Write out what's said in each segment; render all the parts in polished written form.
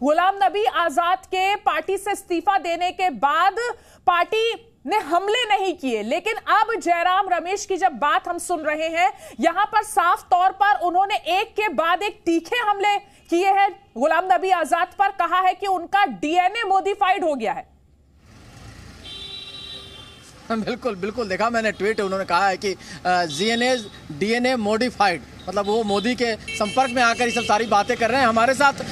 गुलाम नबी आजाद के पार्टी से इस्तीफा देने के बाद पार्टी ने हमले नहीं किए, लेकिन अब जयराम रमेश की जब बात हम सुन रहे हैं, यहां पर साफ तौर पर उन्होंने एक के बाद एक तीखे हमले किए हैं गुलाम नबी आजाद पर। कहा है कि उनका डीएनए मॉडिफाइड हो गया है। बिल्कुल बिल्कुल, देखा मैंने ट्वीट, उन्होंने कहा है कि डीएनए मॉडिफाइड, मतलब वो मोदी के संपर्क में आकर ये सब सारी बातें कर रहे हैं। हमारे साथ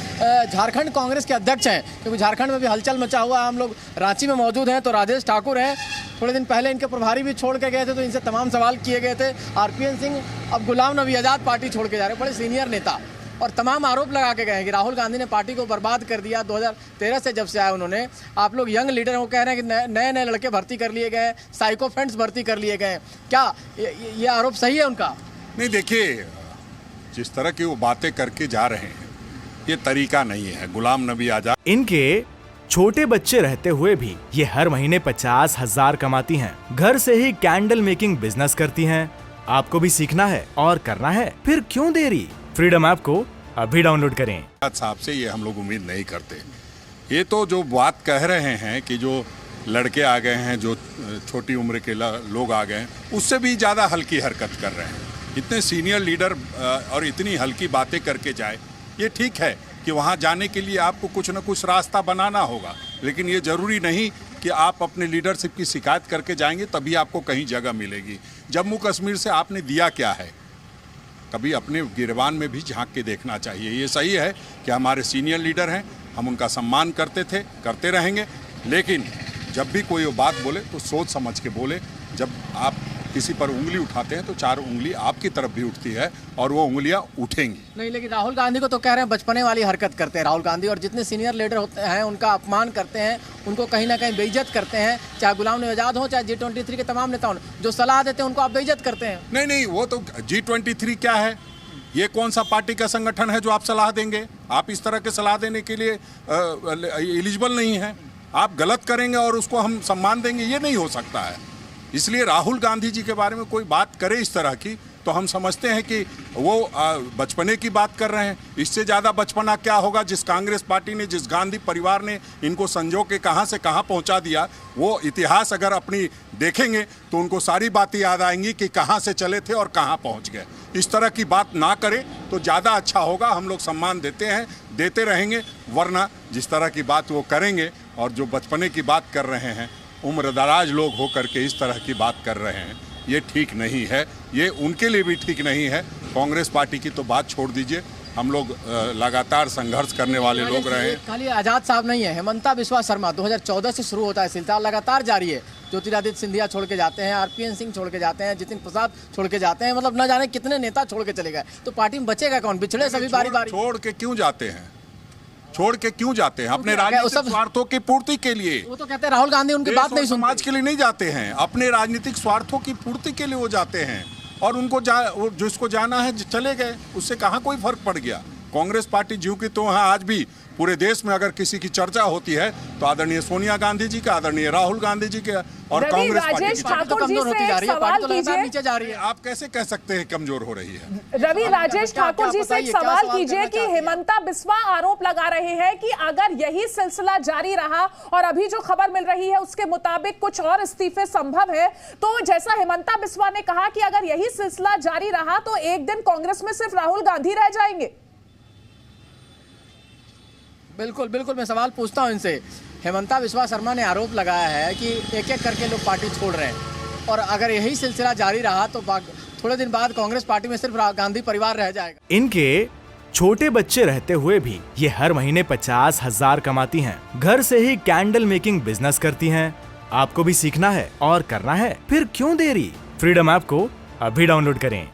झारखंड कांग्रेस के अध्यक्ष हैं, क्योंकि झारखंड में भी हलचल मचा हुआ है। हम लोग रांची में मौजूद हैं, तो राजेश ठाकुर हैं। थोड़े दिन पहले इनके प्रभारी भी छोड़ के गए थे, तो इनसे तमाम सवाल किए गए थे। आरपीएन सिंह अब गुलाम नबी आजाद पार्टी छोड़ के जा रहे हैं, बड़े सीनियर नेता, और तमाम आरोप लगा के गए हैं कि राहुल गांधी ने पार्टी को बर्बाद कर दिया। 2013 से जब से आए उन्होंने, आप लोग यंग लीडर हैं, वो कह रहे हैं कि नए नए लड़के भर्ती कर लिए गए, साइको फ्रेंड्स भर्ती कर लिए गए। क्या ये आरोप सही है उनका? नहीं, देखिए, जिस तरह की वो बातें करके जा रहे हैं, ये तरीका नहीं है। गुलाम नबी आजाद, इनके छोटे बच्चे रहते हुए भी ये हर महीने 50,000 कमाती हैं। घर से ही कैंडल मेकिंग बिजनेस करती हैं। आपको भी सीखना है और करना है, फिर क्यों देरी? फ्रीडम ऐप को अभी डाउनलोड करें। साहब से ये हम लोग उम्मीद नहीं करते। ये तो जो बात कह रहे हैं कि जो लड़के आ गए हैं, जो छोटी उम्र के लोग आ गए हैं, उससे भी ज़्यादा हल्की हरकत कर रहे हैं। इतने सीनियर लीडर और इतनी हल्की बातें करके जाए, ये ठीक है कि वहाँ जाने के लिए आपको कुछ न कुछ रास्ता बनाना होगा, लेकिन ये ज़रूरी नहीं कि आप अपने लीडरशिप की शिकायत करके जाएंगे तभी आपको कहीं जगह मिलेगी। जम्मू कश्मीर से आपने दिया क्या है? कभी अपने गिरबान में भी झांक के देखना चाहिए। ये सही है कि हमारे सीनियर लीडर हैं, हम उनका सम्मान करते थे, करते रहेंगे, लेकिन जब भी कोई वो बात बोले तो सोच समझ के बोले। जब आप किसी पर उंगली उठाते हैं तो 4 उंगली आपकी तरफ भी उठती है और वो उंगलियां उठेंगी। नहीं, लेकिन राहुल गांधी को तो कह रहे हैं बचपने वाली हरकत करते हैं राहुल गांधी, और जितने सीनियर लीडर होते हैं उनका अपमान करते हैं, उनको कहीं ना कहीं बेइज्जत करते हैं। चाहे गुलाम नबी आजाद हो, चाहे G23 के तमाम नेता हों, जो सलाह देते हैं उनको आप बेइज्जत करते हैं। नहीं, वो तो G23 क्या है? ये कौन सा पार्टी का संगठन है जो आप सलाह देंगे? आप इस तरह के सलाह देने के लिए एलिजिबल नहीं है। आप गलत करेंगे और उसको हम सम्मान देंगे, ये नहीं हो सकता है। इसलिए राहुल गांधी जी के बारे में कोई बात करे इस तरह की, तो हम समझते हैं कि वो बचपने की बात कर रहे हैं। इससे ज़्यादा बचपना क्या होगा? जिस कांग्रेस पार्टी ने, जिस गांधी परिवार ने इनको संजो के कहाँ से कहाँ पहुँचा दिया, वो इतिहास अगर अपनी देखेंगे तो उनको सारी बातें याद आएंगी कि कहाँ से चले थे और कहाँ पहुँच गए। इस तरह की बात ना करें तो ज़्यादा अच्छा होगा। हम लोग सम्मान देते हैं, देते रहेंगे, वरना जिस तरह की बात वो करेंगे और जो बचपने की बात कर रहे हैं, उम्रदराज लोग होकर के इस तरह की बात कर रहे हैं, ये ठीक नहीं है। ये उनके लिए भी ठीक नहीं है। कांग्रेस पार्टी की तो बात छोड़ दीजिए, हम लोग लगातार संघर्ष करने वाले लोग रहे हैं। खाली आजाद साहब नहीं है, हेमंता बिस्वा शर्मा 2014 से शुरू होता है सिलसिला, लगातार जारी है। ज्योतिरादित्य सिंधिया छोड़ के जाते हैं, आरपीएन सिंह छोड़ के जाते हैं, जितिन प्रसाद छोड़ के जाते हैं, मतलब न जाने कितने नेता छोड़ के चले गए। तो पार्टी में बचेगा कौन? बिछड़े सभी बारी बारी। छोड़ के क्यों जाते हैं? छोड़ के क्यों जाते हैं? अपने राजनीतिक स्वार्थों की पूर्ति के लिए। वो तो कहते हैं राहुल गांधी उनकी बात नहीं सुनते। समाज के लिए नहीं जाते हैं, अपने राजनीतिक स्वार्थों की पूर्ति के लिए वो जाते हैं, और उनको जिसको जाना है चले गए, उससे कहाँ कोई फर्क पड़ गया। कांग्रेस पार्टी ज्यों की तो हाँ, आज भी पूरे देश में अगर किसी की चर्चा होती है तो आदरणीय सोनिया गांधी जी का, आदरणीय राहुल गांधी जी के, और कांग्रेस पार्टी की तो कमजोर होती जा रही है, पार्टी तो लगातार नीचे जा रही है। आप कैसे कह सकते हैं कमजोर हो रही है? रवि, राजेश ठाकुर जी से एक सवाल कीजिए कि हेमंता बिस्वा आरोप लगा रहे हैं कि अगर यही सिलसिला जारी रहा और अभी जो खबर मिल रही है उसके मुताबिक कुछ और इस्तीफे संभव है, तो जैसा हेमंता बिस्वा ने कहा कि अगर यही सिलसिला जारी रहा तो एक दिन कांग्रेस में सिर्फ राहुल गांधी रह जाएंगे। बिल्कुल बिल्कुल, मैं सवाल पूछता हूं इनसे। हेमंता बिस्वा शर्मा ने आरोप लगाया है कि एक एक करके लोग पार्टी छोड़ रहे हैं, और अगर यही सिलसिला जारी रहा तो थोड़े दिन बाद कांग्रेस पार्टी में सिर्फ गांधी परिवार रह जाएगा। इनके छोटे बच्चे रहते हुए भी ये हर महीने 50,000 कमाती हैं। घर से ही कैंडल मेकिंग बिजनेस करती हैं। आपको भी सीखना है और करना है, फिर क्यों देरी? फ्रीडम ऐप को अभी डाउनलोड करें।